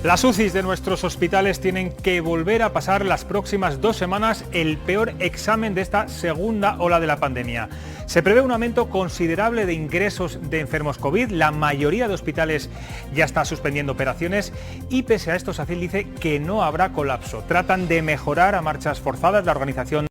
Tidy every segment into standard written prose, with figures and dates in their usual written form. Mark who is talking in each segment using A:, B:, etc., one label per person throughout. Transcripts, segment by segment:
A: Las UCIs de nuestros hospitales tienen que volver a pasar las próximas 2 semanas el peor examen de esta segunda ola de la pandemia. Se prevé un aumento considerable de ingresos de enfermos COVID, la mayoría de hospitales ya está suspendiendo operaciones y pese a esto SACIL dice que no habrá colapso. Tratan de mejorar a marchas forzadas la organización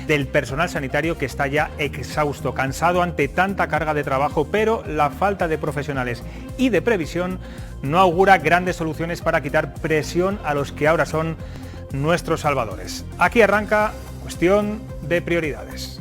A: del personal sanitario que está ya exhausto, cansado ante tanta carga de trabajo, pero la falta de profesionales y de previsión no augura grandes soluciones para quitar presión a los que ahora son nuestros salvadores. Aquí arranca Cuestión de Prioridades.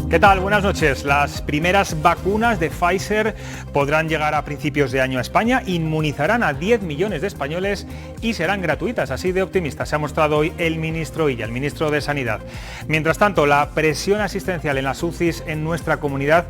A: ¿Qué tal? Buenas noches. Las primeras vacunas de Pfizer podrán llegar a principios de año a España, inmunizarán a 10 millones de españoles y serán gratuitas. Así de optimista se ha mostrado hoy el ministro Illa, el ministro de Sanidad. Mientras tanto, la presión asistencial en las UCIs en nuestra comunidad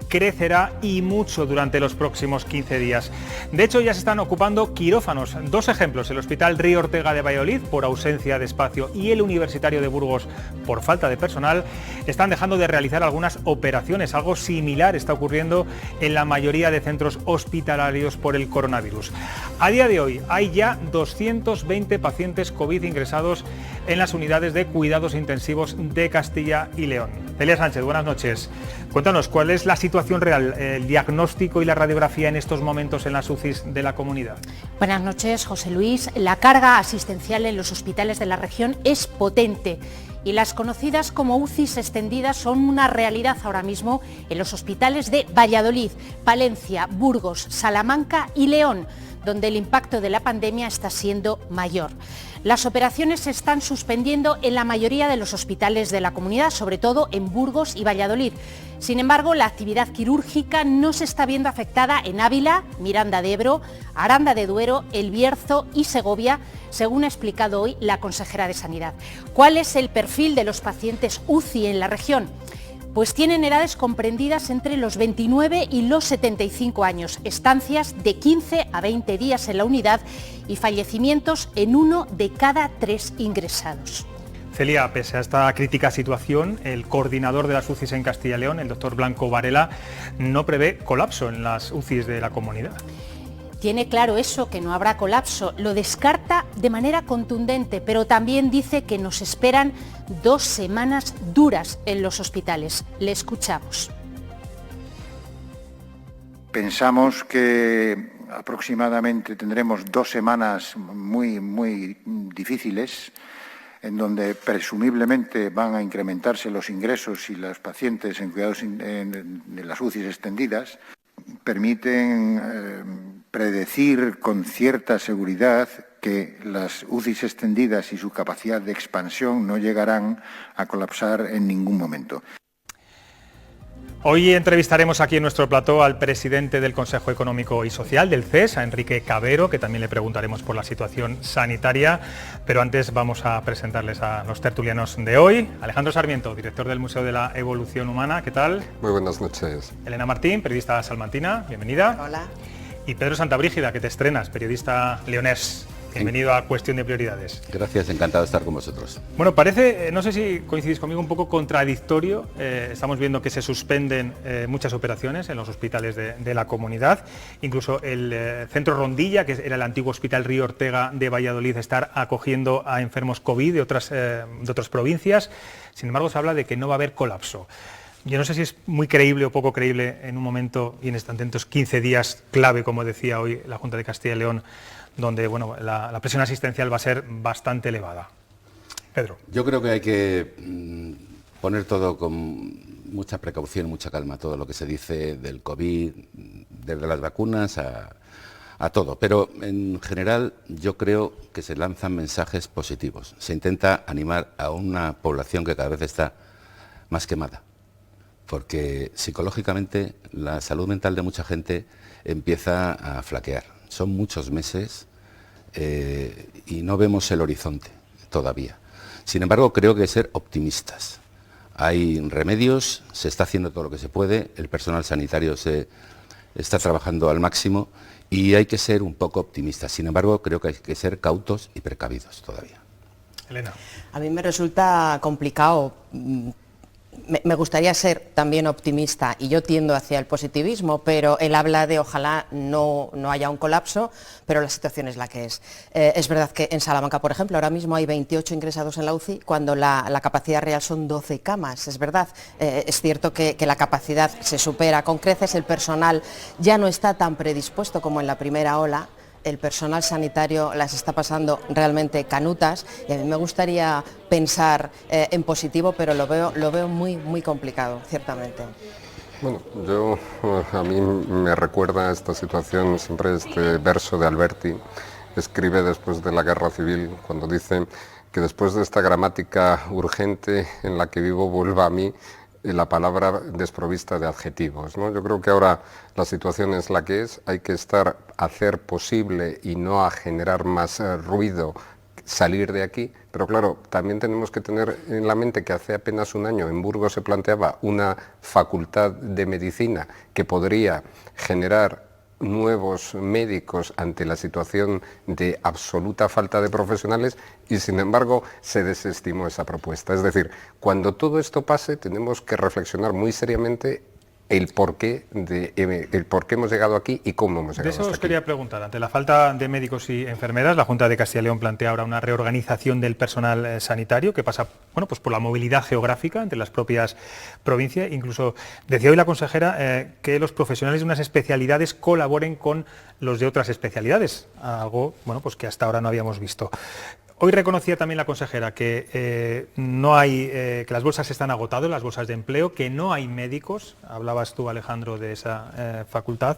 A: crecerá y mucho durante los próximos 15 días. De hecho, ya se están ocupando quirófanos. 2 ejemplos, el Hospital Río Ortega de Valladolid por ausencia de espacio y el Universitario de Burgos por falta de personal, están dejando de realizar algunas operaciones. Algo similar está ocurriendo en la mayoría de centros hospitalarios por el coronavirus. A día de hoy hay ya 220 pacientes COVID ingresados en las unidades de cuidados intensivos de Castilla y León. Celia Sánchez, buenas noches. Cuéntanos, ¿cuál es la situación real, el diagnóstico y la radiografía en estos momentos en las UCIs de la comunidad?
B: Buenas noches, José Luis. La carga asistencial en los hospitales de la región es potente y las conocidas como UCIs extendidas son una realidad ahora mismo en los hospitales de Valladolid, Palencia, Burgos, Salamanca y León, donde el impacto de la pandemia está siendo mayor. Las operaciones se están suspendiendo en la mayoría de los hospitales de la comunidad, sobre todo en Burgos y Valladolid. Sin embargo, la actividad quirúrgica no se está viendo afectada en Ávila, Miranda de Ebro, Aranda de Duero, El Bierzo y Segovia, según ha explicado hoy la consejera de Sanidad. ¿Cuál es el perfil de los pacientes UCI en la región? Pues tienen edades comprendidas entre los 29 y los 75 años, estancias de 15 a 20 días en la unidad y fallecimientos en 1 de cada 3 ingresados.
A: Celia, pese a esta crítica situación, el coordinador de las UCIs en Castilla y León, el doctor Blanco Varela, no prevé colapso en las UCIs de la comunidad.
B: Tiene claro eso, que no habrá colapso, lo descarta de manera contundente, pero también dice que nos esperan 2 semanas duras en los hospitales. Le escuchamos.
C: Pensamos que aproximadamente tendremos 2 semanas muy difíciles, en donde presumiblemente van a incrementarse los ingresos y los pacientes en cuidados en las UCIs extendidas. Permiten predecir con cierta seguridad que las UCIs extendidas y su capacidad de expansión no llegarán a colapsar en ningún momento.
A: Hoy entrevistaremos aquí en nuestro plató al presidente del Consejo Económico y Social, del CES, a Enrique Cabero, que también le preguntaremos por la situación sanitaria, pero antes vamos a presentarles a los tertulianos de hoy. Alejandro Sarmiento, director del Museo de la Evolución Humana, ¿qué tal?
D: Muy buenas noches.
A: Elena Martín, periodista salmantina, bienvenida.
E: Hola.
A: Y Pedro Santabrígida, que te estrenas, periodista leonés. Bienvenido a Cuestión de Prioridades.
F: Gracias, encantado de estar con vosotros.
A: Bueno, parece, no sé si coincidís conmigo, un poco contradictorio. Estamos viendo que se suspenden muchas operaciones en los hospitales de la comunidad. Incluso el Centro Rondilla, que era el antiguo Hospital Río Ortega de Valladolid, está acogiendo a enfermos COVID de otras provincias. Sin embargo, se habla de que no va a haber colapso. Yo no sé si es muy creíble o poco creíble en un momento y en estos 15 días clave, como decía hoy la Junta de Castilla y León, donde bueno, la presión asistencial va a ser bastante elevada. Pedro.
F: Yo creo que hay que poner todo con mucha precaución, mucha calma, todo lo que se dice del COVID, desde las vacunas a todo. Pero en general yo creo que se lanzan mensajes positivos. Se intenta animar a una población que cada vez está más quemada, porque psicológicamente la salud mental de mucha gente empieza a flaquear. Son muchos meses y no vemos el horizonte todavía. Sin embargo, creo que hay que ser optimistas. Hay remedios, se está haciendo todo lo que se puede, el personal sanitario se está trabajando al máximo y hay que ser un poco optimistas. Sin embargo, creo que hay que ser cautos y precavidos todavía.
A: Elena.
D: A mí me resulta complicado. Me gustaría ser también optimista y yo tiendo hacia el positivismo, pero él habla de ojalá no haya un colapso, pero la situación es la que es. Es verdad que en Salamanca, por ejemplo, ahora mismo hay 28 ingresados en la UCI cuando la capacidad real son 12 camas, es verdad. Es cierto que la capacidad se supera con creces, el personal ya no está tan predispuesto como en la primera ola. El personal sanitario las está pasando realmente canutas y a mí me gustaría pensar en positivo, pero lo veo muy, muy complicado, ciertamente.
E: Bueno, a mí me recuerda esta situación siempre este verso de Alberti, escribe después de la Guerra Civil, cuando dice que después de esta gramática urgente en la que vivo vuelva a mí la palabra desprovista de adjetivos, ¿no? Yo creo que ahora la situación es la que es, hay que hacer posible y no a generar más ruido, salir de aquí, pero claro, también tenemos que tener en la mente que hace apenas un año en Burgos se planteaba una facultad de medicina que podría generar nuevos médicos ante la situación de absoluta falta de profesionales y sin embargo se desestimó esa propuesta. Es decir, cuando todo esto pase tenemos que reflexionar muy seriamente el por qué hemos llegado aquí y cómo hemos llegado hasta aquí.
A: De eso os quería preguntar. Ante la falta de médicos y enfermeras, la Junta de Castilla y León plantea ahora una reorganización del personal sanitario que pasa pues por la movilidad geográfica entre las propias provincias. Incluso decía hoy la consejera que los profesionales de unas especialidades colaboren con los de otras especialidades, algo pues que hasta ahora no habíamos visto. Hoy reconocía también la consejera que no hay, que las bolsas están agotadas, las bolsas de empleo, que no hay médicos. Hablabas tú, Alejandro, de esa facultad.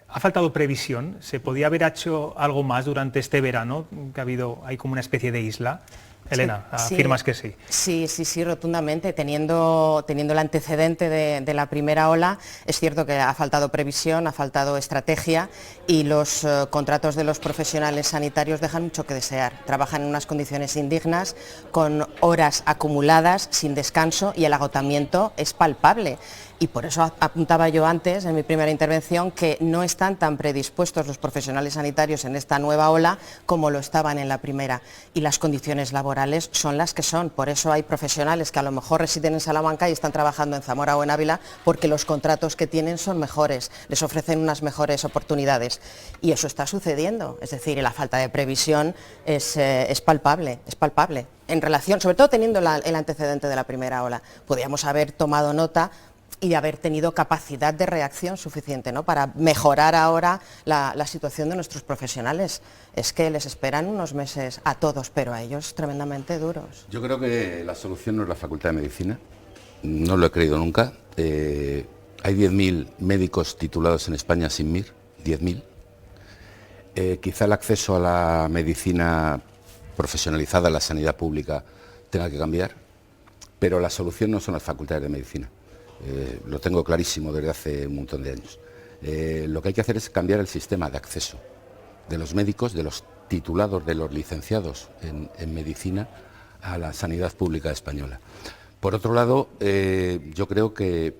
A: ¿Ha faltado previsión? ¿Se podía haber hecho algo más durante este verano? Que hay como una especie de isla. Elena, sí, ¿afirmas que sí?
D: Sí, rotundamente. Teniendo el antecedente de la primera ola, es cierto que ha faltado previsión, ha faltado estrategia y los contratos de los profesionales sanitarios dejan mucho que desear. Trabajan en unas condiciones indignas, con horas acumuladas, sin descanso y el agotamiento es palpable. Y por eso apuntaba yo antes, en mi primera intervención, que no están tan predispuestos los profesionales sanitarios en esta nueva ola como lo estaban en la primera. Y las condiciones laborales son las que son. Por eso hay profesionales que a lo mejor residen en Salamanca y están trabajando en Zamora o en Ávila porque los contratos que tienen son mejores, les ofrecen unas mejores oportunidades. Y eso está sucediendo. Es decir, la falta de previsión es palpable, es palpable. En relación, sobre todo teniendo el antecedente de la primera ola, podríamos haber tomado nota y de haber tenido capacidad de reacción suficiente, ¿no?, para mejorar ahora la situación de nuestros profesionales. Es que les esperan unos meses a todos, pero a ellos tremendamente duros.
F: Yo creo que la solución no es la Facultad de Medicina, no lo he creído nunca. Hay 10.000 médicos titulados en España sin MIR, 10.000. Quizá el acceso a la medicina profesionalizada, a la sanidad pública, tenga que cambiar, pero la solución no son las facultades de medicina. Lo tengo clarísimo desde hace un montón de años. Lo que hay que hacer es cambiar el sistema de acceso de los médicos, de los titulados, de los licenciados en medicina a la sanidad pública española. Por otro lado, yo creo que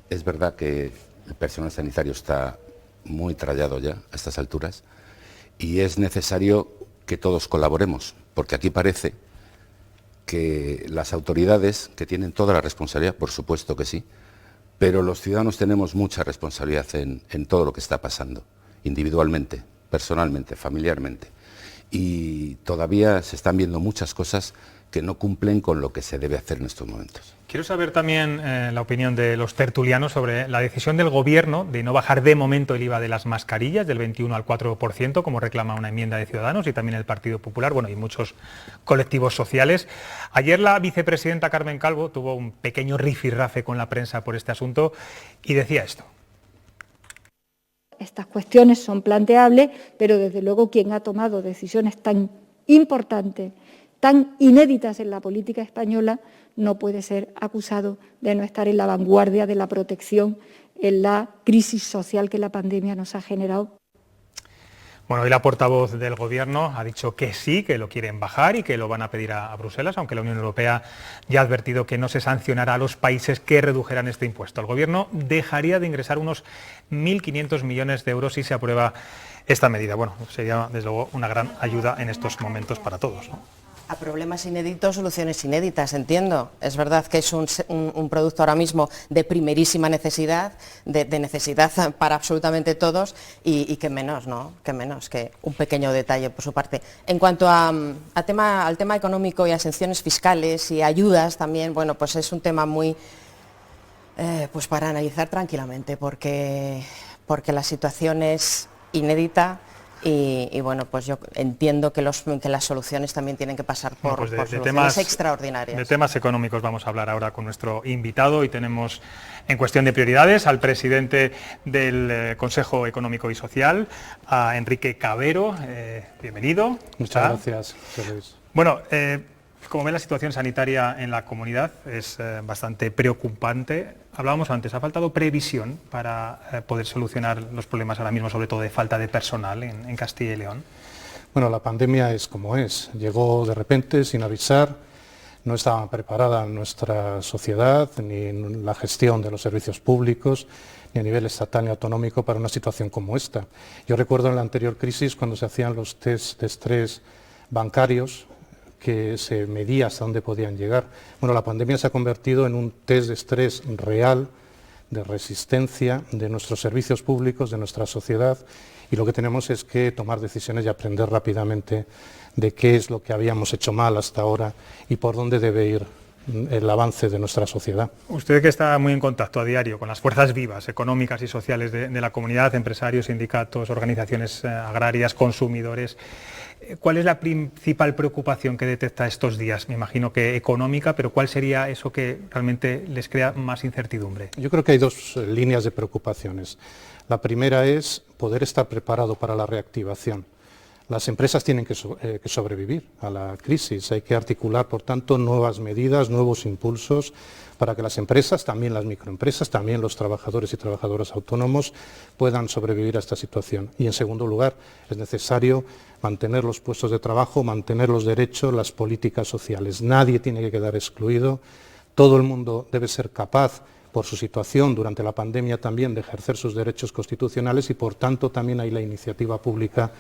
F: es verdad que el personal sanitario está muy trallado ya a estas alturas y es necesario que todos colaboremos, porque aquí parece que las autoridades, que tienen toda la responsabilidad, por supuesto que sí, pero los ciudadanos tenemos mucha responsabilidad en todo lo que está pasando, individualmente, personalmente, familiarmente. Y todavía se están viendo muchas cosas que no cumplen con lo que se debe hacer en estos momentos.
A: Quiero saber también la opinión de los tertulianos sobre la decisión del Gobierno de no bajar de momento el IVA de las mascarillas del 21 al 4%, como reclama una enmienda de Ciudadanos y también el Partido Popular, y muchos colectivos sociales. Ayer la vicepresidenta Carmen Calvo tuvo un pequeño rifirrafe con la prensa por este asunto y decía esto.
G: Estas cuestiones son planteables, pero desde luego quien ha tomado decisiones tan importantes, tan inéditas en la política española, no puede ser acusado de no estar en la vanguardia de la protección en la crisis social que la pandemia nos ha generado.
A: Bueno, hoy la portavoz del Gobierno ha dicho que sí, que lo quieren bajar y que lo van a pedir a Bruselas, aunque la Unión Europea ya ha advertido que no se sancionará a los países que redujeran este impuesto. El Gobierno dejaría de ingresar unos 1.500 millones de euros si se aprueba esta medida. Bueno, sería desde luego una gran ayuda en estos momentos para todos, ¿no?
D: A problemas inéditos, soluciones inéditas, entiendo. Es verdad que es un producto ahora mismo de primerísima necesidad, de necesidad para absolutamente todos y que menos, ¿no? Que menos, que un pequeño detalle por su parte. En cuanto al tema económico y a sanciones fiscales y ayudas también, bueno, pues es un tema muy, pues para analizar tranquilamente, porque la situación es inédita. Y bueno, pues yo entiendo que las soluciones también tienen que pasar por,
A: pues
D: por soluciones extraordinarias.
A: De temas económicos vamos a hablar ahora con nuestro invitado y tenemos en cuestión de prioridades al presidente del Consejo Económico y Social, a Enrique Cabero. Bienvenido.
H: Muchas gracias, José Luis.
A: Bueno, como ve, la situación sanitaria en la comunidad es bastante preocupante. Hablábamos antes, ha faltado previsión para poder solucionar los problemas ahora mismo, sobre todo de falta de personal en Castilla y León.
H: Bueno, la pandemia es como es. Llegó de repente, sin avisar. No estaba preparada nuestra sociedad, ni en la gestión de los servicios públicos, ni a nivel estatal ni autonómico para una situación como esta. Yo recuerdo en la anterior crisis, cuando se hacían los test de estrés bancarios, que se medía hasta dónde podían llegar. Bueno, la pandemia se ha convertido en un test de estrés real, de resistencia de nuestros servicios públicos, de nuestra sociedad, y lo que tenemos es que tomar decisiones y aprender rápidamente de qué es lo que habíamos hecho mal hasta ahora y por dónde debe ir el avance de nuestra sociedad.
A: Usted, que está muy en contacto a diario con las fuerzas vivas, económicas y sociales de la comunidad, empresarios, sindicatos, organizaciones agrarias, consumidores, ¿cuál es la principal preocupación que detecta estos días? Me imagino que económica, pero ¿cuál sería eso que realmente les crea más incertidumbre?
H: Yo creo que hay dos líneas de preocupaciones. La primera es poder estar preparado para la reactivación. Las empresas tienen que sobrevivir a la crisis. Hay que articular, por tanto, nuevas medidas, nuevos impulsos para que las empresas, también las microempresas, también los trabajadores y trabajadoras autónomos puedan sobrevivir a esta situación. Y en segundo lugar, es necesario mantener los puestos de trabajo, mantener los derechos, las políticas sociales. Nadie tiene que quedar excluido. Todo el mundo debe ser capaz, por su situación durante la pandemia también, de ejercer sus derechos constitucionales y, por tanto, también ahí la iniciativa pública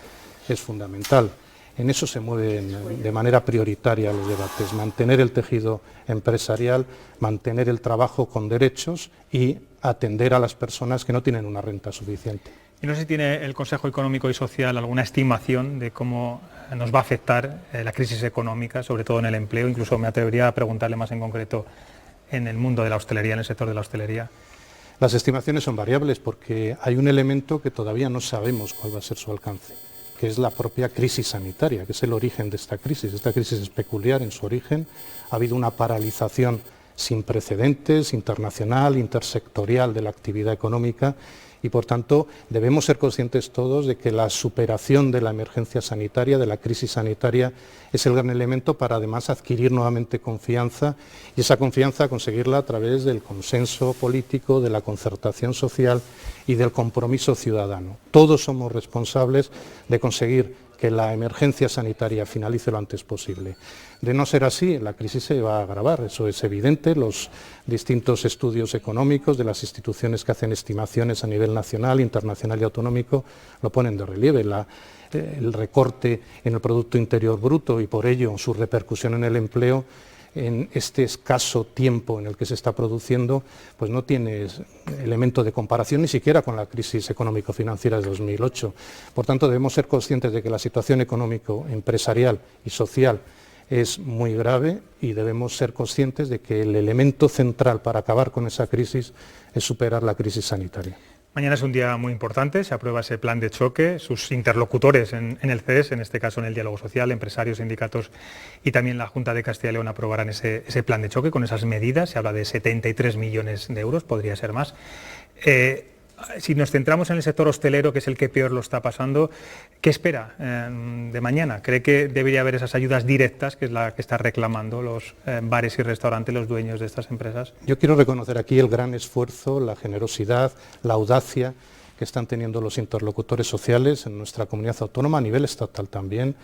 H: es fundamental. En eso se mueven de manera prioritaria los debates, mantener el tejido empresarial, mantener el trabajo con derechos y atender a las personas que no tienen una renta suficiente.
A: Y no sé si tiene el Consejo Económico y Social alguna estimación de cómo nos va a afectar la crisis económica, sobre todo en el empleo. Incluso me atrevería a preguntarle más en concreto en el mundo de la hostelería, en el sector de la hostelería.
H: Las estimaciones son variables porque hay un elemento que todavía no sabemos cuál va a ser su alcance, que es la propia crisis sanitaria, que es el origen de esta crisis. Esta crisis es peculiar en su origen. Ha habido una paralización sin precedentes, internacional, intersectorial de la actividad económica y, por tanto, debemos ser conscientes todos de que la superación de la emergencia sanitaria, de la crisis sanitaria, es el gran elemento para, además, adquirir nuevamente confianza y esa confianza conseguirla a través del consenso político, de la concertación social y del compromiso ciudadano. Todos somos responsables de conseguir que la emergencia sanitaria finalice lo antes posible. De no ser así, la crisis se va a agravar, eso es evidente. Los distintos estudios económicos de las instituciones que hacen estimaciones a nivel nacional, internacional y autonómico lo ponen de relieve. El recorte en el Producto Interior Bruto y por ello su repercusión en el empleo en este escaso tiempo en el que se está produciendo, pues no tiene elemento de comparación ni siquiera con la crisis económico-financiera de 2008. Por tanto, debemos ser conscientes de que la situación económico, empresarial y social es muy grave y debemos ser conscientes de que el elemento central para acabar con esa crisis es superar la crisis sanitaria.
A: Mañana es un día muy importante, se aprueba ese plan de choque, sus interlocutores en el CES, en este caso en el diálogo social, empresarios, sindicatos y también la Junta de Castilla y León aprobarán ese plan de choque con esas medidas, se habla de 73 millones de euros, podría ser más. Si nos centramos en el sector hostelero, que es el que peor lo está pasando, ¿qué espera de mañana? ¿Cree que debería haber esas ayudas directas, que es la que están reclamando los bares y restaurantes, los dueños de estas empresas?
H: Yo quiero reconocer aquí el gran esfuerzo, la generosidad, la audacia que están teniendo los interlocutores sociales en nuestra comunidad autónoma, a nivel estatal también,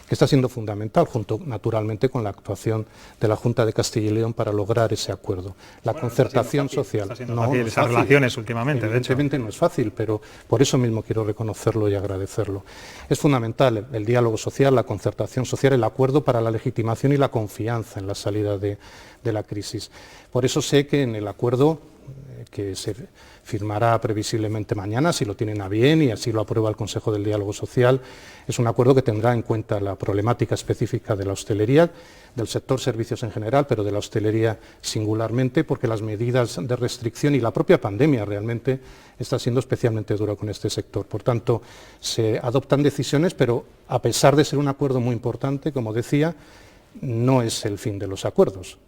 H: que está siendo fundamental, junto naturalmente con la actuación de la Junta de Castilla y León para lograr ese acuerdo. La concertación social.
A: No es fácil, relaciones últimamente,
H: evidentemente no es fácil, pero por eso mismo quiero reconocerlo y agradecerlo. Es fundamental el diálogo social, la concertación social, el acuerdo para la legitimación y la confianza en la salida de la crisis. Por eso sé que en el acuerdo que se firmará previsiblemente mañana, si lo tienen a bien y así lo aprueba el Consejo del Diálogo Social, es un acuerdo que tendrá en cuenta la problemática específica de la hostelería, del sector servicios en general, pero de la hostelería singularmente, porque las medidas de restricción y la propia pandemia realmente está siendo especialmente dura con este sector. Por tanto, se adoptan decisiones, pero a pesar de ser un acuerdo muy importante, como decía, no es el fin de los acuerdos.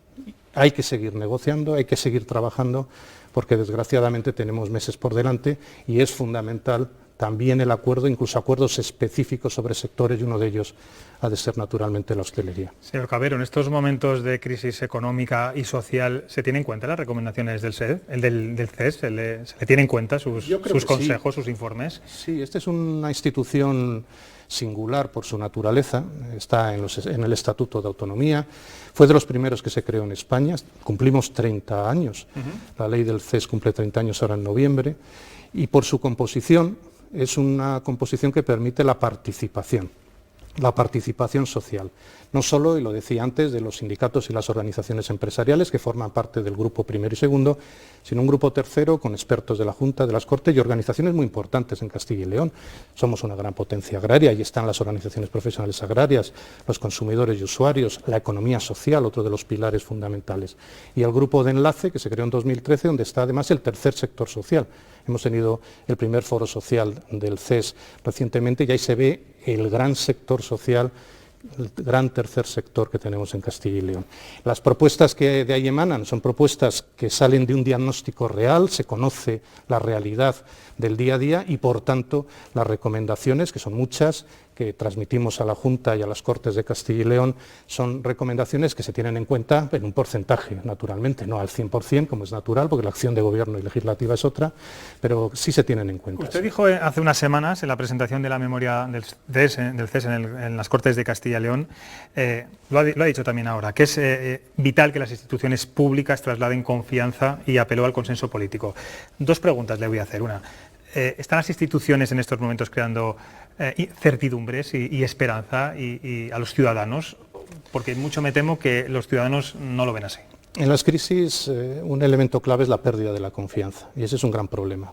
H: Hay que seguir negociando, hay que seguir trabajando, porque desgraciadamente tenemos meses por delante y es fundamental también el acuerdo, incluso acuerdos específicos sobre sectores, y uno de ellos ha de ser naturalmente la hostelería.
A: Señor Cabero, en estos momentos de crisis económica y social, ¿se tienen en cuenta las recomendaciones del CES? del CES? ¿Se le tienen en cuenta sus consejos, sus informes?
H: Sí, esta es una institución singular por su naturaleza, está en el Estatuto de Autonomía, fue de los primeros que se creó en España, cumplimos 30 años, la ley del CES cumple 30 años ahora en noviembre, y por su composición, es una composición que permite la participación social, no solo, y lo decía antes, de los sindicatos y las organizaciones empresariales que forman parte del grupo primero y segundo, sino un grupo tercero con expertos de la Junta, de las Cortes y organizaciones muy importantes en Castilla y León. Somos una gran potencia agraria y están las organizaciones profesionales agrarias, los consumidores y usuarios, la economía social, otro de los pilares fundamentales, y el grupo de enlace que se creó en 2013, donde está además el tercer sector social. Hemos tenido el primer foro social del CES recientemente y ahí se ve el gran sector social, el gran tercer sector que tenemos en Castilla y León. Las propuestas que de ahí emanan son propuestas que salen de un diagnóstico real, se conoce la realidad del día a día y, por tanto, las recomendaciones, que son muchas, que transmitimos a la Junta y a las Cortes de Castilla y León, son recomendaciones que se tienen en cuenta en un porcentaje, naturalmente, no al 100%, como es natural, porque la acción de gobierno y legislativa es otra, pero sí se tienen en cuenta.
A: Usted dijo hace unas semanas, en la presentación de la memoria del CES en las Cortes de Castilla y León, lo ha dicho también ahora, que es vital que las instituciones públicas trasladen confianza y apeló al consenso político. Dos preguntas le voy a hacer. Una, ¿están las instituciones en estos momentos creando certidumbres y esperanza y a los ciudadanos? Porque mucho me temo que los ciudadanos no lo ven así.
H: En las crisis un elemento clave es la pérdida de la confianza y ese es un gran problema.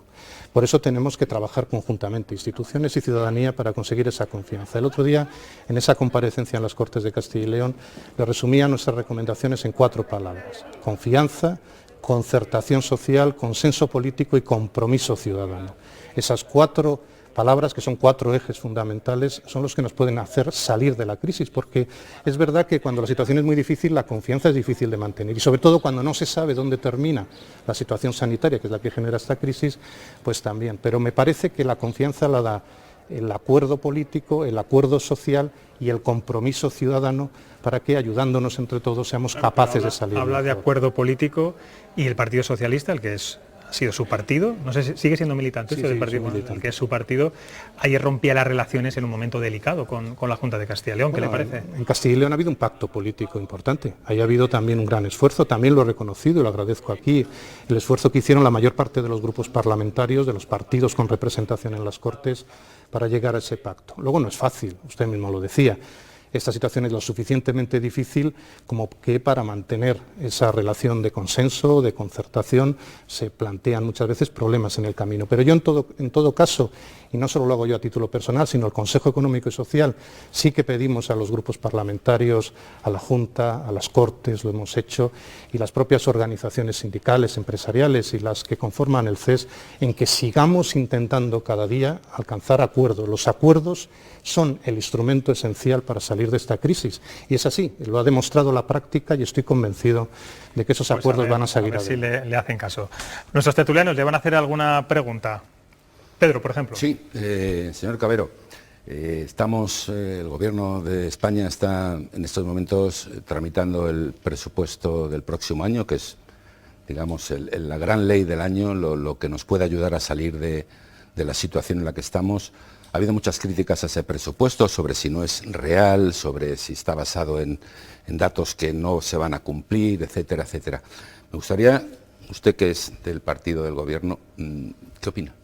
H: Por eso tenemos que trabajar conjuntamente, instituciones y ciudadanía, para conseguir esa confianza. El otro día, en esa comparecencia en las Cortes de Castilla y León, le resumía nuestras recomendaciones en 4 palabras: confianza, concertación social, consenso político y compromiso ciudadano. Esas 4 palabras, que son 4 ejes fundamentales, son los que nos pueden hacer salir de la crisis, porque es verdad que cuando la situación es muy difícil, la confianza es difícil de mantener, y sobre todo cuando no se sabe dónde termina la situación sanitaria, que es la que genera esta crisis, pues también. Pero me parece que la confianza la da el acuerdo político, el acuerdo social y el compromiso ciudadano, para que, ayudándonos entre todos, seamos capaces de salir.
A: Habla de acuerdo político y el Partido Socialista, el que ha sido su partido, no sé si sigue siendo militante,
H: sí,
A: del partido, el que es su partido, ayer rompía las relaciones en un momento delicado con la Junta de Castilla y León. ¿Qué le parece?
H: En Castilla y León ha habido un pacto político importante, ahí ha habido también un gran esfuerzo, también lo he reconocido y lo agradezco aquí, el esfuerzo que hicieron la mayor parte de los grupos parlamentarios, de los partidos con representación en las Cortes, para llegar a ese pacto. Luego no es fácil, usted mismo lo decía. Esta situación es lo suficientemente difícil como que para mantener esa relación de consenso, de concertación, se plantean muchas veces problemas en el camino. Pero yo en todo caso, y no solo lo hago yo a título personal, sino el Consejo Económico y Social, sí que pedimos a los grupos parlamentarios, a la Junta, a las Cortes, lo hemos hecho, y las propias organizaciones sindicales, empresariales y las que conforman el CES, en que sigamos intentando cada día alcanzar acuerdos. Los acuerdos son el instrumento esencial para salir de esta crisis. Y es así, lo ha demostrado la práctica y estoy convencido de que esos acuerdos van a seguir adelante.
A: A ver si le hacen caso. Nuestros tertulianos le van a hacer alguna pregunta. Pedro, por ejemplo.
F: Sí, señor Cabero, el Gobierno de España está en estos momentos tramitando el presupuesto del próximo año, que es, digamos, la gran ley del año, lo que nos puede ayudar a salir de de la situación en la que estamos. Ha habido muchas críticas a ese presupuesto sobre si no es real, sobre si está basado en datos que no se van a cumplir, etcétera, etcétera. Me gustaría, usted que es del partido del Gobierno, ¿qué opina?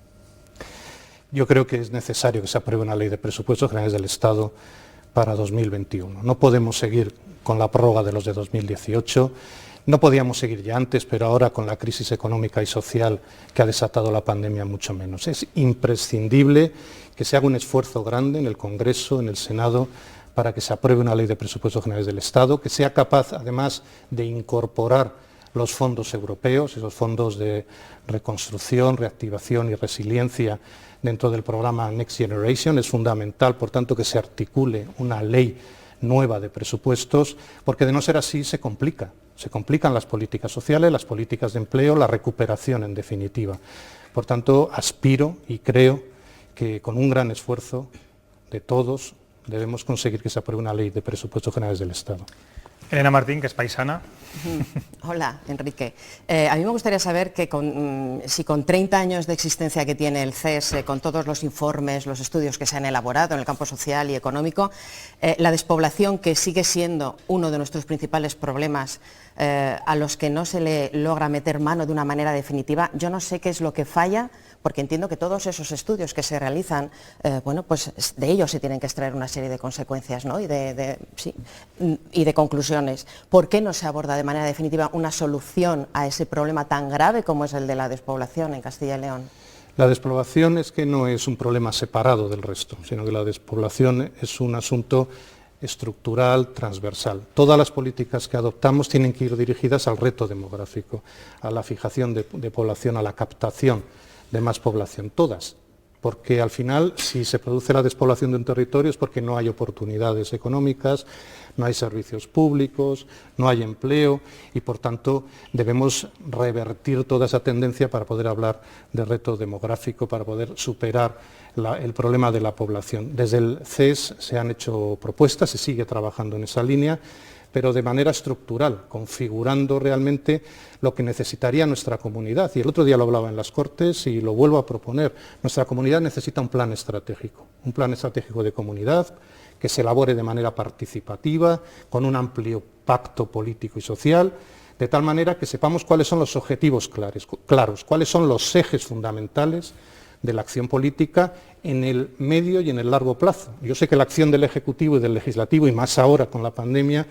H: Yo creo que es necesario que se apruebe una ley de presupuestos generales del Estado para 2021. No podemos seguir con la prórroga de los de 2018, no podíamos seguir ya antes, pero ahora con la crisis económica y social que ha desatado la pandemia mucho menos. Es imprescindible que se haga un esfuerzo grande en el Congreso, en el Senado, para que se apruebe una ley de presupuestos generales del Estado, que sea capaz además de incorporar los fondos europeos, esos fondos de reconstrucción, reactivación y resiliencia dentro del programa Next Generation. Es fundamental, por tanto, que se articule una ley nueva de presupuestos, porque de no ser así se complican las políticas sociales, las políticas de empleo, la recuperación en definitiva. Por tanto, aspiro y creo que con un gran esfuerzo de todos debemos conseguir que se apruebe una ley de presupuestos generales del Estado.
A: Elena Martín, que es paisana.
D: Hola, Enrique. A mí me gustaría saber que si con 30 años de existencia que tiene el CES, con todos los informes, los estudios que se han elaborado en el campo social y económico, la despoblación, que sigue siendo uno de nuestros principales problemas, a los que no se le logra meter mano de una manera definitiva, yo no sé qué es lo que falla, porque entiendo que todos esos estudios que se realizan, pues de ellos se tienen que extraer una serie de consecuencias, ¿no? y de conclusiones. ¿Por qué no se aborda de manera definitiva una solución a ese problema tan grave como es el de la despoblación en Castilla y León?
H: La despoblación es que no es un problema separado del resto, sino que la despoblación es un asunto estructural, transversal. Todas las políticas que adoptamos tienen que ir dirigidas al reto demográfico, a la fijación de población, a la captación de más población, todas, porque al final si se produce la despoblación de un territorio es porque no hay oportunidades económicas, no hay servicios públicos, no hay empleo y por tanto debemos revertir toda esa tendencia para poder hablar de reto demográfico, para poder superar el problema de la población. Desde el CES se han hecho propuestas, se sigue trabajando en esa línea, pero de manera estructural, configurando realmente lo que necesitaría nuestra comunidad. Y el otro día lo hablaba en las Cortes y lo vuelvo a proponer. Nuestra comunidad necesita un plan estratégico de comunidad que se elabore de manera participativa, con un amplio pacto político y social, de tal manera que sepamos cuáles son los objetivos claros, cuáles son los ejes fundamentales de la acción política en el medio y en el largo plazo. Yo sé que la acción del Ejecutivo y del Legislativo, y más ahora con la pandemia,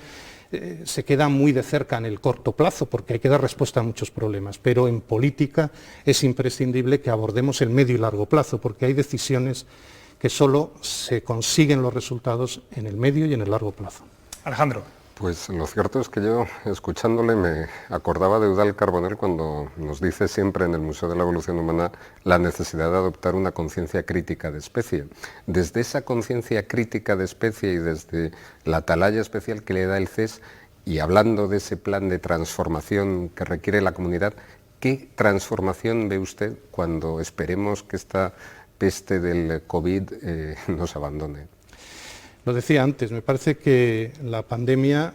H: se queda muy de cerca en el corto plazo porque hay que dar respuesta a muchos problemas, pero en política es imprescindible que abordemos el medio y largo plazo porque hay decisiones que solo se consiguen los resultados en el medio y en el largo plazo.
A: Alejandro.
E: Pues lo cierto es que yo, escuchándole, me acordaba de Eudald Carbonell cuando nos dice siempre en el Museo de la Evolución Humana la necesidad de adoptar una conciencia crítica de especie. Desde esa conciencia crítica de especie y desde la atalaya especial que le da el CES, y hablando de ese plan de transformación que requiere la comunidad, ¿qué transformación ve usted cuando esperemos que esta peste del COVID nos abandone?
H: Lo decía antes, me parece que la pandemia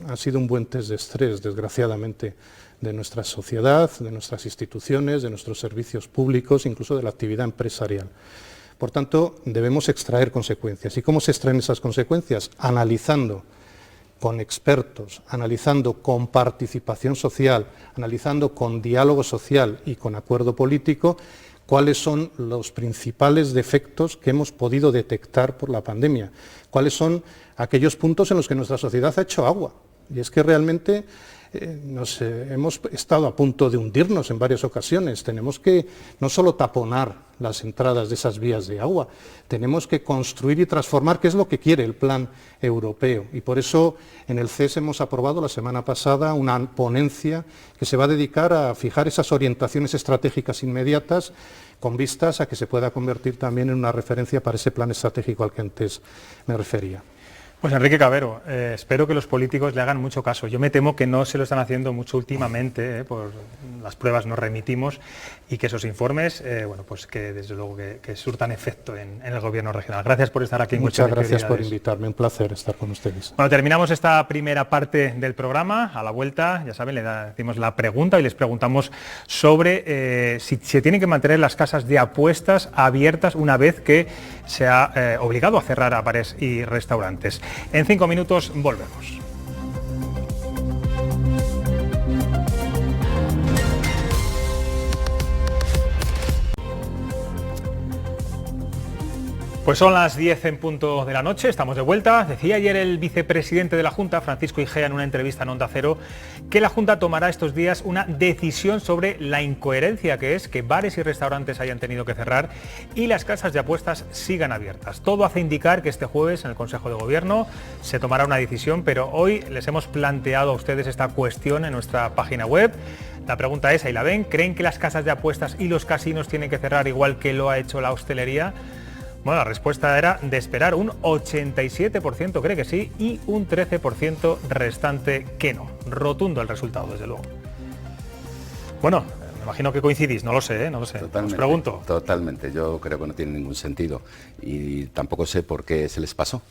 H: ha sido un buen test de estrés, desgraciadamente, de nuestra sociedad, de nuestras instituciones, de nuestros servicios públicos, incluso de la actividad empresarial. Por tanto, debemos extraer consecuencias. ¿Y cómo se extraen esas consecuencias? Analizando con expertos, analizando con participación social, analizando con diálogo social y con acuerdo político, cuáles son los principales defectos que hemos podido detectar por la pandemia, cuáles son aquellos puntos en los que nuestra sociedad ha hecho agua. Y es que realmente hemos estado a punto de hundirnos en varias ocasiones. Tenemos que no solo taponar las entradas de esas vías de agua, tenemos que construir y transformar, que es lo que quiere el plan europeo. Y por eso en el CES hemos aprobado la semana pasada una ponencia que se va a dedicar a fijar esas orientaciones estratégicas inmediatas con vistas a que se pueda convertir también en una referencia para ese plan estratégico al que antes me refería.
A: Pues Enrique Cabero, espero que los políticos le hagan mucho caso. Yo me temo que no se lo están haciendo mucho últimamente, por las pruebas nos remitimos, y que esos informes, bueno, pues que desde luego que surtan efecto en el gobierno regional. Gracias por estar aquí.
H: Muchas gracias por invitarme, un placer estar con ustedes.
A: Bueno, terminamos esta primera parte del programa. A la vuelta, ya saben, le decimos la pregunta y les preguntamos sobre si se tienen que mantener las casas de apuestas abiertas una vez que se ha obligado a cerrar a bares y restaurantes. En 5 minutos volvemos. Pues son las 10 en punto de la noche, estamos de vuelta. Decía ayer el vicepresidente de la Junta, Francisco Igea, en una entrevista en Onda Cero, que la Junta tomará estos días una decisión sobre la incoherencia que es que bares y restaurantes hayan tenido que cerrar y las casas de apuestas sigan abiertas. Todo hace indicar que este jueves en el Consejo de Gobierno se tomará una decisión, pero hoy les hemos planteado a ustedes esta cuestión en nuestra página web. La pregunta es, ahí la ven, ¿creen que las casas de apuestas y los casinos tienen que cerrar igual que lo ha hecho la hostelería? Bueno, la respuesta era de esperar. Un 87% cree que sí y un 13% restante que no. Rotundo el resultado, desde luego. Bueno, me imagino que coincidís, no lo sé, no lo sé.
F: Totalmente,
A: os pregunto.
F: Totalmente, yo creo que no tiene ningún sentido y tampoco sé por qué se les pasó.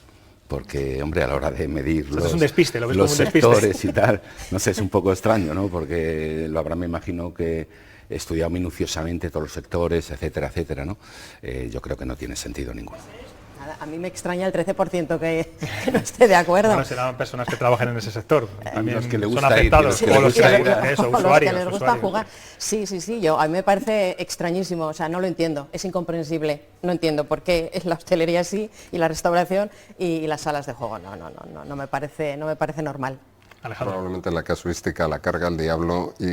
F: Porque, hombre, a la hora de medir
A: es un despiste, lo ves
F: los
A: como un despiste.
F: sectores y tal, no sé, es un poco extraño, ¿no? Porque lo habrá, me imagino, que estudiado minuciosamente todos los sectores, etcétera, etcétera, ¿no? Yo creo que no tiene sentido ninguno.
D: A mí me extraña el 13% que no esté de acuerdo.
A: Bueno, serán personas que trabajan en ese sector. También
F: los que le
A: son
F: gusta
A: afectados.
F: ir, los que
D: les gusta jugar. Sí, a mí me parece extrañísimo, o sea, no lo entiendo, es incomprensible. No entiendo por qué es la hostelería sí y la restauración y las salas de juego. No me parece normal.
A: Alejandro.
E: Probablemente la casuística la carga el diablo y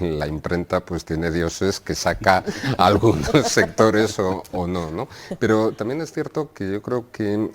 E: la imprenta pues tiene dioses que saca algunos sectores o no, ¿no? Pero también es cierto que yo creo que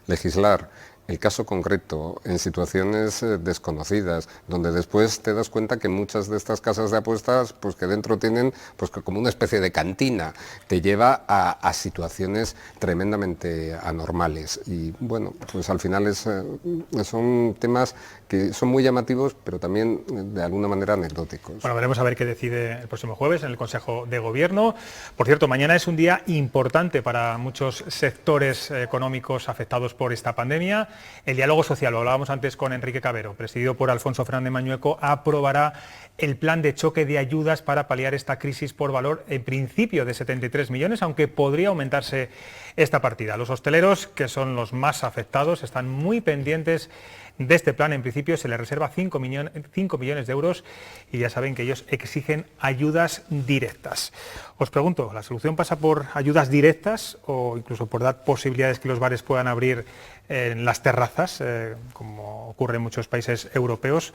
E: legislar el caso concreto en situaciones desconocidas, donde después te das cuenta que muchas de estas casas de apuestas, pues que dentro tienen pues como una especie de cantina, te lleva a situaciones tremendamente anormales. Y bueno, pues al final son temas que son muy llamativos, pero también de alguna manera anecdóticos.
A: Bueno, veremos a ver qué decide el próximo jueves en el Consejo de Gobierno. Por cierto, mañana es un día importante para muchos sectores económicos afectados por esta pandemia. El diálogo social, lo hablábamos antes con Enrique Cabero, presidido por Alfonso Fernández Mañueco, aprobará el plan de choque de ayudas para paliar esta crisis por valor, en principio, de 73 millones, aunque podría aumentarse esta partida. Los hosteleros, que son los más afectados, están muy pendientes de este plan. En principio se les reserva 5 millones de euros y ya saben que ellos exigen ayudas directas. Os pregunto, ¿la solución pasa por ayudas directas o incluso por dar posibilidades que los bares puedan abrir en las terrazas, como ocurre en muchos países europeos?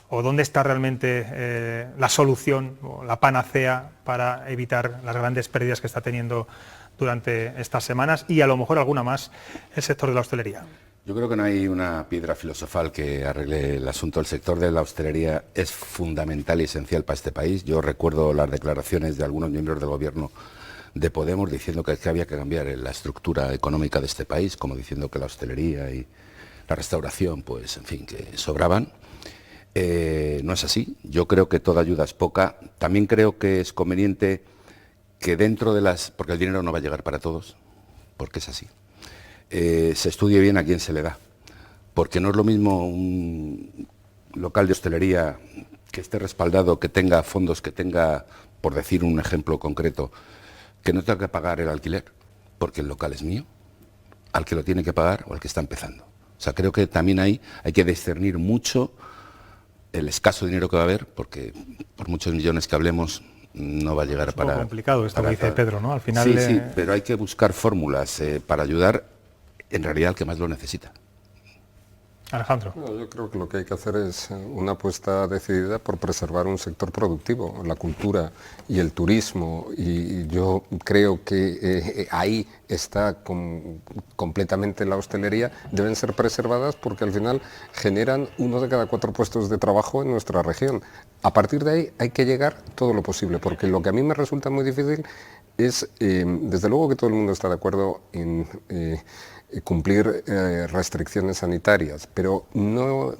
A: ¿O dónde está realmente la solución o la panacea para evitar las grandes pérdidas que está teniendo durante estas semanas y a lo mejor alguna más el sector de la hostelería?
F: Yo creo que no hay una piedra filosofal que arregle el asunto. El sector de la hostelería es fundamental y esencial para este país. Yo recuerdo las declaraciones de algunos miembros del gobierno de Podemos diciendo que había que cambiar la estructura económica de este país, como diciendo que la hostelería y la restauración, pues en fin, que sobraban. No es así. Yo creo que toda ayuda es poca. También creo que es conveniente que dentro de porque el dinero no va a llegar para todos, porque es así. Se estudie bien a quién se le da, porque no es lo mismo un local de hostelería que esté respaldado, que tenga fondos, que tenga, por decir un ejemplo concreto, que no tenga que pagar el alquiler, porque el local es mío, al que lo tiene que pagar o al que está empezando. O sea, creo que también hay que discernir mucho el escaso dinero que va a haber, porque por muchos millones que hablemos, no va a llegar para...
A: Es muy complicado esto que dice Pedro, ¿no? Al final...
F: Sí, pero hay que buscar fórmulas para ayudar en realidad al que más lo necesita.
A: Alejandro.
E: No, yo creo que lo que hay que hacer es una apuesta decidida por preservar un sector productivo, la cultura y el turismo, y yo creo que ahí está completamente la hostelería, deben ser preservadas porque al final generan 1 de cada 4 puestos de trabajo en nuestra región. A partir de ahí hay que llegar todo lo posible, porque lo que a mí me resulta muy difícil es, desde luego que todo el mundo está de acuerdo en cumplir restricciones sanitarias, pero no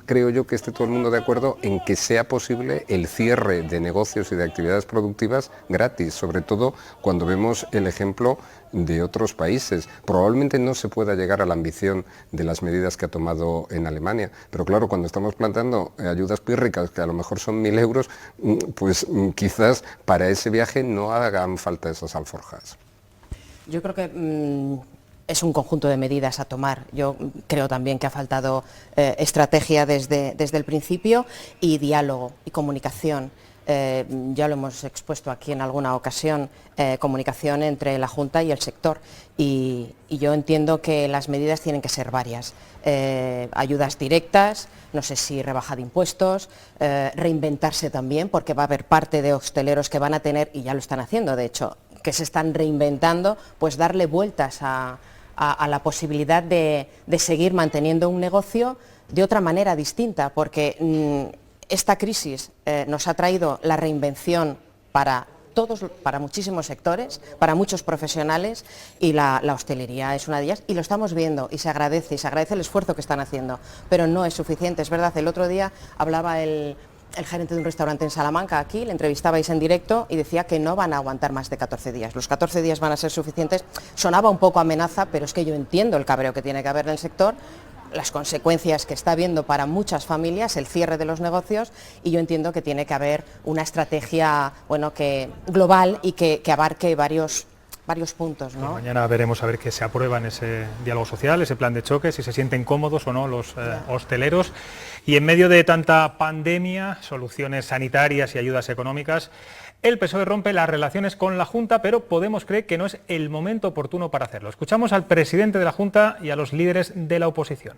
E: creo yo que esté todo el mundo de acuerdo en que sea posible el cierre de negocios y de actividades productivas gratis, sobre todo cuando vemos el ejemplo de otros países. Probablemente no se pueda llegar a la ambición de las medidas que ha tomado en Alemania, pero claro, cuando estamos planteando ayudas pírricas, que a lo mejor son 1.000 euros, pues quizás para ese viaje no hagan falta esas alforjas.
D: Yo creo que es un conjunto de medidas a tomar. Yo creo también que ha faltado estrategia desde el principio y diálogo y comunicación. Ya lo hemos expuesto aquí en alguna ocasión, comunicación entre la Junta y el sector. Y yo entiendo que las medidas tienen que ser varias. Ayudas directas, no sé si rebaja de impuestos, reinventarse también, porque va a haber parte de hosteleros que van a tener, y ya lo están haciendo de hecho, que se están reinventando, pues darle vueltas a la posibilidad de seguir manteniendo un negocio de otra manera distinta, porque esta crisis nos ha traído la reinvención para muchísimos sectores, para muchos profesionales, y la hostelería es una de ellas, y lo estamos viendo, y se agradece el esfuerzo que están haciendo, pero no es suficiente, es verdad. El otro día hablaba el gerente de un restaurante en Salamanca aquí, le entrevistabais en directo y decía que no van a aguantar más de 14 días. Los 14 días van a ser suficientes. Sonaba un poco amenaza, pero es que yo entiendo el cabreo que tiene que haber en el sector, las consecuencias que está habiendo para muchas familias, el cierre de los negocios, y yo entiendo que tiene que haber una estrategia global y que abarque varios puntos, ¿no?
A: Mañana veremos a ver qué se aprueba en ese diálogo social, ese plan de choque, si se sienten cómodos o no los hosteleros. Y en medio de tanta pandemia, soluciones sanitarias y ayudas económicas, el PSOE rompe las relaciones con la Junta, pero Podemos cree que no es el momento oportuno para hacerlo. Escuchamos al presidente de la Junta y a los líderes de la oposición.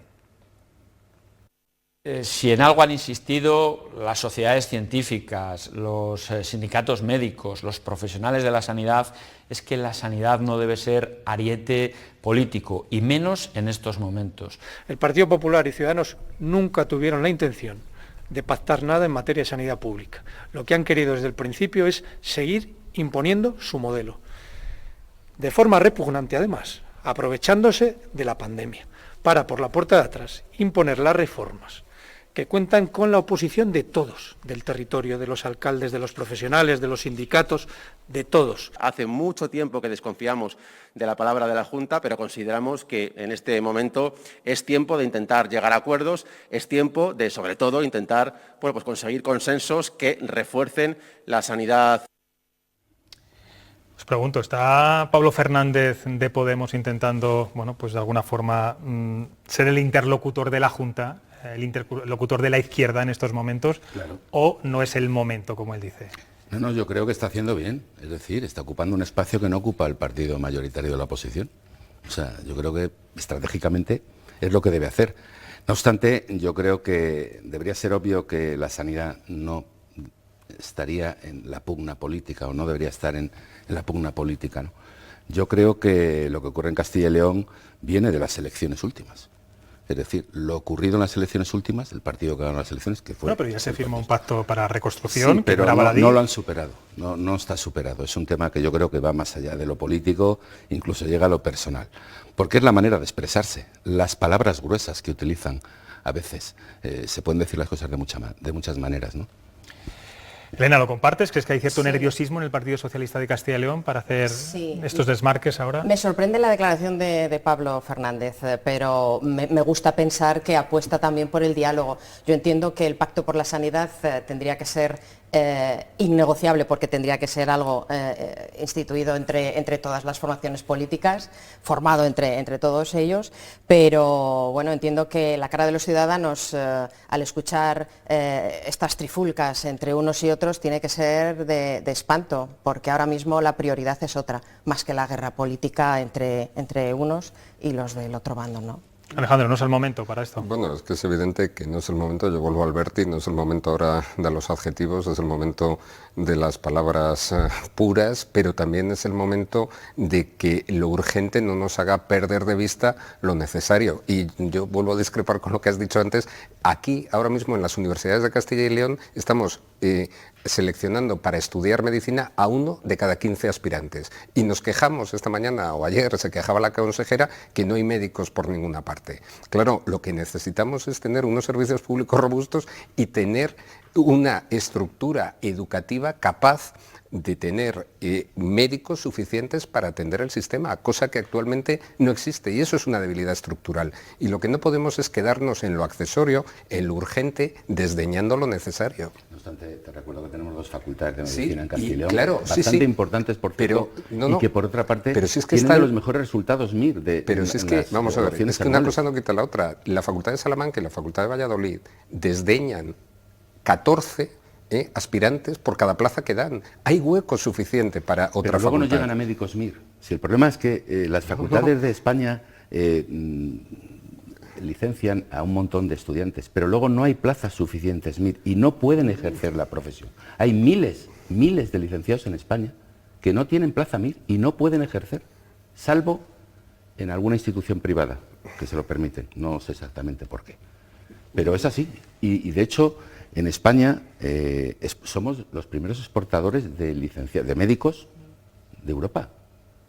I: Si en algo han insistido las sociedades científicas, los sindicatos médicos, los profesionales de la sanidad, es que la sanidad no debe ser ariete político, y menos en estos momentos.
J: El Partido Popular y Ciudadanos nunca tuvieron la intención de pactar nada en materia de sanidad pública. Lo que han querido desde el principio es seguir imponiendo su modelo, de forma repugnante además, aprovechándose de la pandemia, para por la puerta de atrás imponer las reformas que cuentan con la oposición de todos, del territorio, de los alcaldes, de los profesionales, de los sindicatos, de todos.
K: Hace mucho tiempo que desconfiamos de la palabra de la Junta, pero consideramos que en este momento es tiempo de intentar llegar a acuerdos, es tiempo de, sobre todo, intentar conseguir consensos que refuercen la sanidad.
A: Os pregunto, ¿está Pablo Fernández de Podemos intentando, de alguna forma, ser el interlocutor de la Junta, el interlocutor de la izquierda en estos momentos, claro, o no es el momento, como él dice?
F: No, yo creo que está haciendo bien, es decir, está ocupando un espacio que no ocupa el partido mayoritario de la oposición. O sea, yo creo que estratégicamente es lo que debe hacer. No obstante, yo creo que debería ser obvio que la sanidad no estaría en la pugna política, o no debería estar en la pugna política, ¿no? Yo creo que lo que ocurre en Castilla y León viene de las elecciones últimas. Es decir, lo ocurrido en las elecciones últimas, el partido que ganó las elecciones, que fue...
A: Bueno, pero ya se firmó un pacto para reconstrucción.
F: Sí, pero no lo han superado, no está superado. Es un tema que yo creo que va más allá de lo político, incluso llega a lo personal. Porque es la manera de expresarse, las palabras gruesas que utilizan a veces. Se pueden decir las cosas de muchas maneras, ¿no?
A: Elena, ¿lo compartes? ¿Crees que hay cierto nerviosismo en el Partido Socialista de Castilla y León para hacer estos desmarques ahora?
D: Me sorprende la declaración de Pablo Fernández, pero me gusta pensar que apuesta también por el diálogo. Yo entiendo que el pacto por la sanidad tendría que ser innegociable, porque tendría que ser algo instituido entre todas las formaciones políticas, formado entre todos ellos, pero bueno, entiendo que la cara de los ciudadanos al escuchar estas trifulcas entre unos y otros tiene que ser de espanto, porque ahora mismo la prioridad es otra, más que la guerra política entre unos y los del otro bando, ¿no?
A: Alejandro, ¿no es el momento para esto?
E: Bueno, es que es evidente que no es el momento, yo vuelvo a Alberti, no es el momento ahora de los adjetivos, es el momento de las palabras puras, pero también es el momento de que lo urgente no nos haga perder de vista lo necesario. Y yo vuelvo a discrepar con lo que has dicho antes, aquí, ahora mismo en las universidades de Castilla y León, estamos seleccionando para estudiar medicina a 1 de cada 15 aspirantes. Y nos quejamos esta mañana o ayer, se quejaba la consejera, que no hay médicos por ninguna parte. Claro, lo que necesitamos es tener unos servicios públicos robustos y tener una estructura educativa capaz de tener médicos suficientes para atender el sistema, cosa que actualmente no existe, y eso es una debilidad estructural. Y lo que no podemos es quedarnos en lo accesorio, en lo urgente, desdeñando lo necesario.
F: No obstante, te recuerdo que tenemos 2 facultades de medicina en Castilla y León,
E: claro,
F: bastante importantes, por cierto, y que por otra parte tienen de los mejores resultados MIR.
E: Pero si es que, vamos a ver, es que una cosa no quita la otra. La Facultad de Salamanca y la Facultad de Valladolid desdeñan 14 aspirantes por cada plaza que dan. Hay hueco suficiente para otra facultad.
F: Pero luego no llegan a médicos MIR. Si el problema es que las facultades de España licencian a un montón de estudiantes, pero luego no hay plazas suficientes MIR y no pueden ejercer la profesión. Hay miles de licenciados en España que no tienen plaza MIR y no pueden ejercer, salvo en alguna institución privada que se lo permiten. No sé exactamente por qué. Pero es así. Y de hecho, en España somos los primeros exportadores de médicos de Europa.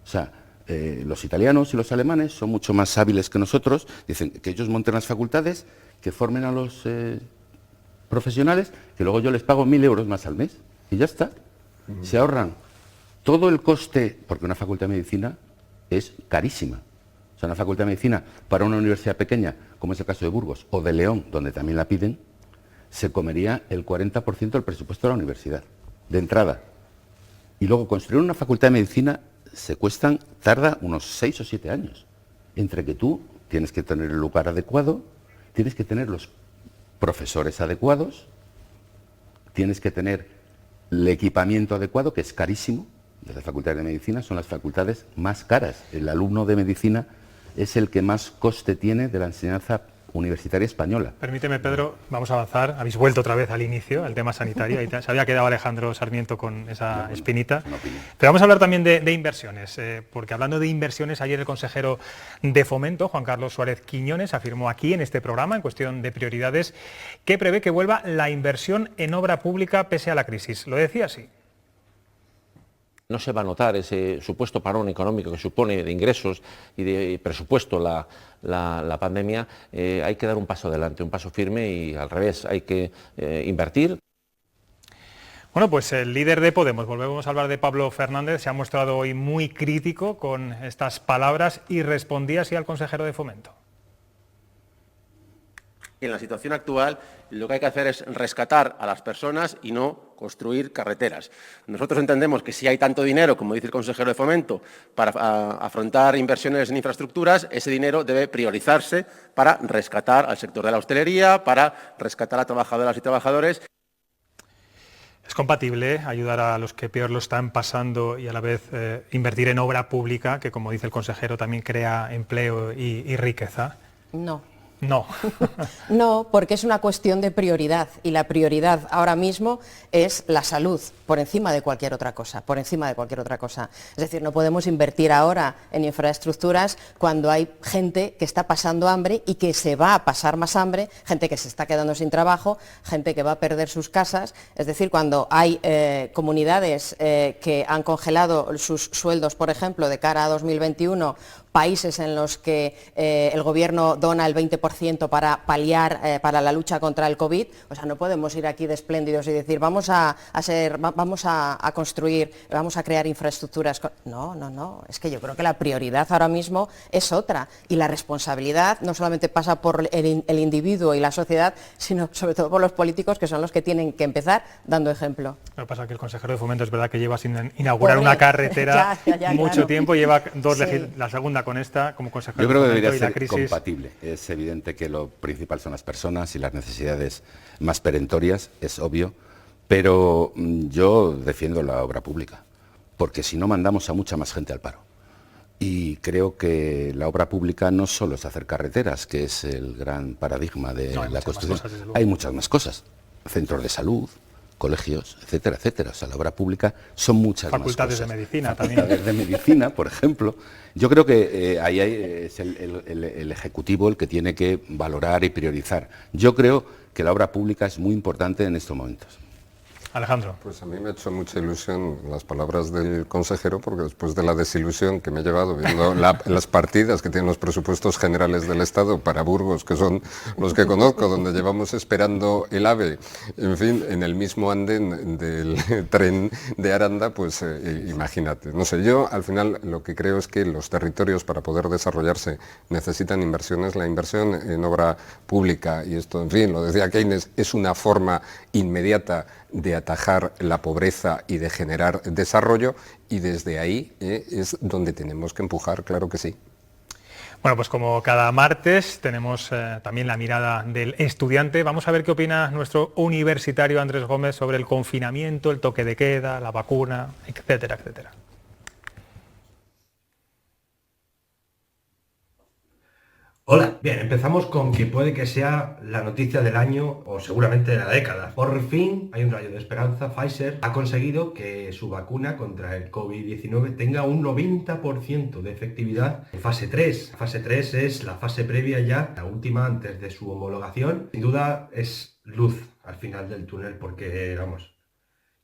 F: O sea, los italianos y los alemanes son mucho más hábiles que nosotros. Dicen que ellos monten las facultades, que formen a los profesionales, que luego yo les pago 1.000 euros más al mes. Y ya está. Se ahorran todo el coste, porque una facultad de medicina es carísima. O sea, una facultad de medicina para una universidad pequeña, como es el caso de Burgos o de León, donde también la piden, se comería el 40% del presupuesto de la universidad, de entrada. Y luego construir una facultad de medicina tarda unos 6 o 7 años. Entre que tú tienes que tener el lugar adecuado, tienes que tener los profesores adecuados, tienes que tener el equipamiento adecuado, que es carísimo. Las facultades de medicina son las facultades más caras. El alumno de medicina es el que más coste tiene de la enseñanza universitaria española.
A: Permíteme, Pedro, vamos a avanzar. Habéis vuelto otra vez al inicio, al tema sanitario. Ahí se había quedado Alejandro Sarmiento con esa espinita. Pero vamos a hablar también de inversiones, porque hablando de inversiones, ayer el consejero de Fomento, Juan Carlos Suárez Quiñones, afirmó aquí en este programa, en cuestión de prioridades, que prevé que vuelva la inversión en obra pública pese a la crisis. Lo decía así.
L: No se va a notar ese supuesto parón económico que supone de ingresos y de presupuesto la pandemia. Hay que dar un paso adelante, un paso firme, y al revés, hay que invertir.
A: Bueno, pues el líder de Podemos, volvemos a hablar de Pablo Fernández, se ha mostrado hoy muy crítico con estas palabras y respondía así al consejero de Fomento.
K: En la situación actual, lo que hay que hacer es rescatar a las personas y no construir carreteras. Nosotros entendemos que si hay tanto dinero, como dice el consejero de Fomento, para afrontar inversiones en infraestructuras, ese dinero debe priorizarse para rescatar al sector de la hostelería, para rescatar a trabajadoras y trabajadores.
A: ¿Es compatible ayudar a los que peor lo están pasando y a la vez invertir en obra pública, que como dice el consejero también crea empleo y riqueza?
D: No.
A: No.
D: No, porque es una cuestión de prioridad, y la prioridad ahora mismo es la salud, por encima de cualquier otra cosa, por encima de cualquier otra cosa. Es decir, no podemos invertir ahora en infraestructuras cuando hay gente que está pasando hambre y que se va a pasar más hambre, gente que se está quedando sin trabajo, gente que va a perder sus casas. Es decir, cuando hay comunidades que han congelado sus sueldos, por ejemplo, de cara a 2021, países en los que el gobierno dona el 20% para paliar, para la lucha contra el COVID. O sea, no podemos ir aquí de espléndidos y decir vamos a construir, vamos a crear infraestructuras. No, es que yo creo que la prioridad ahora mismo es otra, y la responsabilidad no solamente pasa por el individuo y la sociedad, sino sobre todo por los políticos, que son los que tienen que empezar dando ejemplo.
A: Lo que pasa es que el consejero de Fomento es verdad que lleva sin inaugurar una carretera mucho
D: claro.
A: tiempo, lleva
D: Sí.
A: la segunda con esta como consejero.
F: Yo creo que debería
A: y la
F: ser
A: crisis
F: compatible. Es evidente que lo principal son las personas y las necesidades más perentorias, es obvio, pero yo defiendo la obra pública, porque si no mandamos a mucha más gente al paro. Y creo que la obra pública no solo es hacer carreteras, que es el gran paradigma de la construcción. Hay muchas más cosas, centros de salud, colegios, etcétera, etcétera. O sea, la obra pública son muchas más cosas.
A: Facultades de medicina también.
F: Facultades de medicina, por ejemplo. Yo creo que ahí es el Ejecutivo el que tiene que valorar y priorizar. Yo creo que la obra pública es muy importante en estos momentos.
A: Alejandro.
E: Pues a mí me ha hecho mucha ilusión las palabras del consejero, porque después de la desilusión que me he llevado viendo las partidas que tienen los presupuestos generales del Estado para Burgos, que son los que conozco, donde llevamos esperando el AVE, en fin, en el mismo andén del tren de Aranda, pues imagínate. No sé, yo al final lo que creo es que los territorios para poder desarrollarse necesitan inversiones. La inversión en obra pública, y esto, en fin, lo decía Keynes, es una forma inmediata de atajar la pobreza y de generar desarrollo, y desde ahí es donde tenemos que empujar, claro que sí.
A: Bueno, pues como cada martes tenemos también la mirada del estudiante. Vamos a ver qué opina nuestro universitario Andrés Gómez sobre el confinamiento, el toque de queda, la vacuna, etcétera, etcétera.
M: Hola, bien, empezamos con que puede que sea la noticia del año o seguramente de la década. Por fin hay un rayo de esperanza. Pfizer ha conseguido que su vacuna contra el COVID-19 tenga un 90% de efectividad en fase 3. Fase 3 es la fase previa ya, la última antes de su homologación. Sin duda es luz al final del túnel porque, vamos,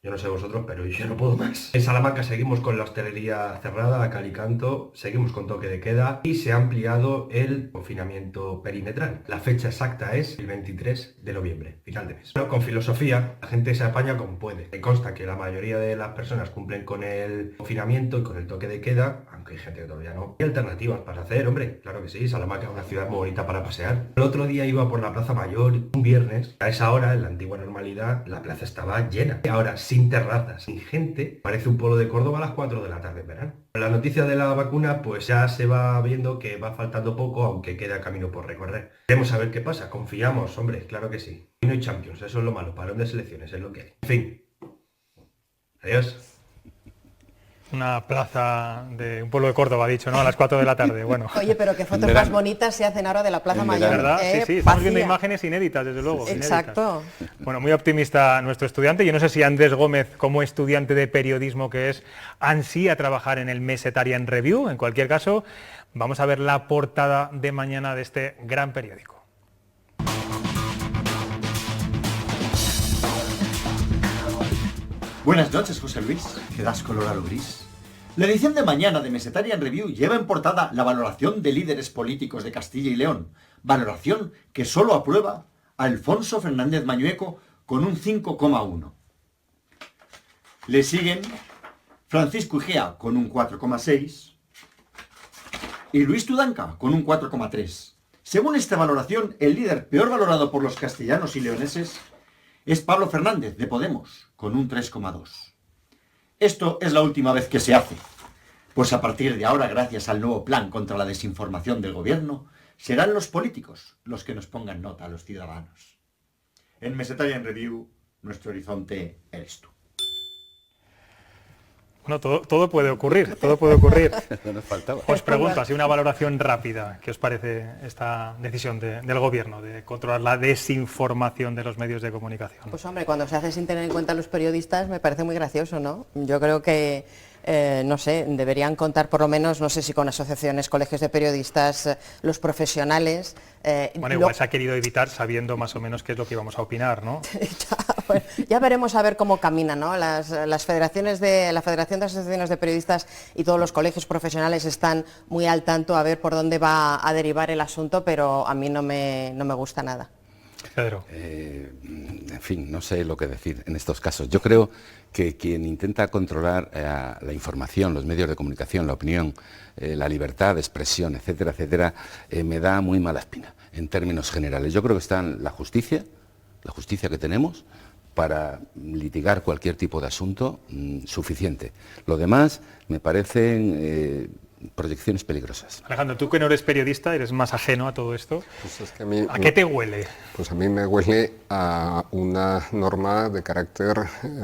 M: yo no sé vosotros, pero yo no puedo más. En Salamanca seguimos con la hostelería cerrada a cal y canto, seguimos con toque de queda y se ha ampliado el confinamiento perimetral. La fecha exacta es el 23 de noviembre, final de mes. Bueno, con filosofía, la gente se apaña como puede. Me consta que la mayoría de las personas cumplen con el confinamiento y con el toque de queda, aunque hay gente que todavía no. ¿Qué alternativas para hacer? Hombre, claro que sí, Salamanca es una ciudad muy bonita para pasear. El otro día iba por la Plaza Mayor, un viernes, a esa hora, en la antigua normalidad, la plaza estaba llena. Y ahora, sin terrazas, sin gente, parece un pueblo de Córdoba a las 4 de la tarde en verano. La noticia de la vacuna, pues ya se va viendo que va faltando poco, aunque queda camino por recorrer. Queremos saber qué pasa, confiamos, hombre, claro que sí. Y no hay Champions, eso es lo malo, parón de selecciones, es lo que hay. En fin. Adiós.
A: Una plaza de un pueblo de Córdoba, ha dicho, ¿no? A las 4 de la tarde, bueno.
D: Oye, pero qué fotos más bonitas se hacen ahora de la Plaza Mayor.
A: ¿Verdad? Sí, sí, estamos viendo imágenes inéditas, desde luego.
D: Exacto.
A: Inéditas. Bueno, muy optimista nuestro estudiante. Yo no sé si Andrés Gómez, como estudiante de periodismo que es, ansía trabajar en el Mesetarian Review. En cualquier caso, vamos a ver la portada de mañana de este gran periódico.
N: Buenas noches, José Luis. ¿Qué das color a lo gris? La edición de mañana de Mesetarian Review lleva en portada la valoración de líderes políticos de Castilla y León. Valoración que solo aprueba Alfonso Fernández Mañueco con un 5,1. Le siguen Francisco Igea con un 4,6 y Luis Tudanca con un 4,3. Según esta valoración, el líder peor valorado por los castellanos y leoneses es Pablo Fernández, de Podemos, con un 3,2. Esto es la última vez que se hace, pues a partir de ahora, gracias al nuevo plan contra la desinformación del gobierno, serán los políticos los que nos pongan nota a los ciudadanos. En Mesetarian Review, nuestro horizonte eres tú.
A: Bueno, todo puede ocurrir, todo puede ocurrir.
F: No nos faltaba.
A: Os pregunto, así una valoración rápida, ¿qué os parece esta decisión del gobierno de controlar la desinformación de los medios de comunicación?
D: Pues hombre, cuando se hace sin tener en cuenta a los periodistas me parece muy gracioso, ¿no? Yo creo que, no sé, deberían contar por lo menos, no sé si con asociaciones, colegios de periodistas, los profesionales.
A: Bueno, igual se ha querido evitar sabiendo más o menos qué es lo que íbamos a opinar, ¿no?
D: Bueno, ya veremos a ver cómo caminan, ¿no? La Federación de Asociaciones de Periodistas y todos los colegios profesionales están muy al tanto a ver por dónde va a derivar el asunto, pero a mí no me gusta nada.
A: Pedro.
F: En fin, no sé lo que decir en estos casos. Yo creo que quien intenta controlar la información, los medios de comunicación, la opinión, la libertad de expresión, etcétera, etcétera, me da muy mala espina en términos generales. Yo creo que está la justicia que tenemos para litigar cualquier tipo de asunto suficiente. Lo demás me parecen proyecciones peligrosas.
A: Alejandro, tú que no eres periodista, eres más ajeno a todo esto.
E: Pues es que ¿a
A: qué te huele?
E: Pues a mí me huele a una norma de carácter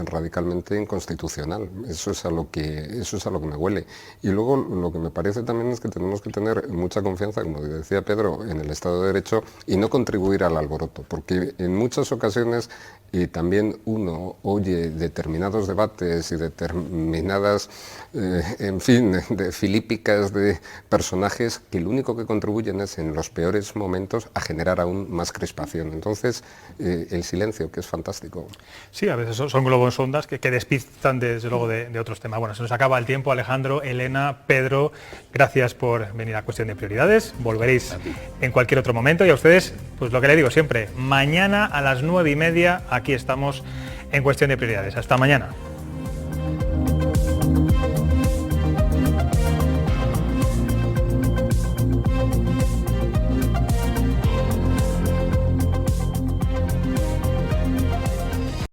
E: radicalmente inconstitucional. Eso es a lo que me huele. Y luego lo que me parece también es que tenemos que tener mucha confianza, como decía Pedro, en el Estado de Derecho y no contribuir al alboroto, porque en muchas ocasiones también uno oye determinados debates y determinadas, en fin, de filípicas míticas de personajes que lo único que contribuyen es en los peores momentos a generar aún más crispación. Entonces, el silencio, que es fantástico.
A: Sí, a veces son globos sondas que despistan desde luego de otros temas. Bueno, se nos acaba el tiempo. Alejandro, Elena, Pedro, gracias por venir a Cuestión de Prioridades. Volveréis en cualquier otro momento y a ustedes, pues lo que les digo siempre, mañana a las 9:30 aquí estamos en Cuestión de Prioridades. Hasta mañana.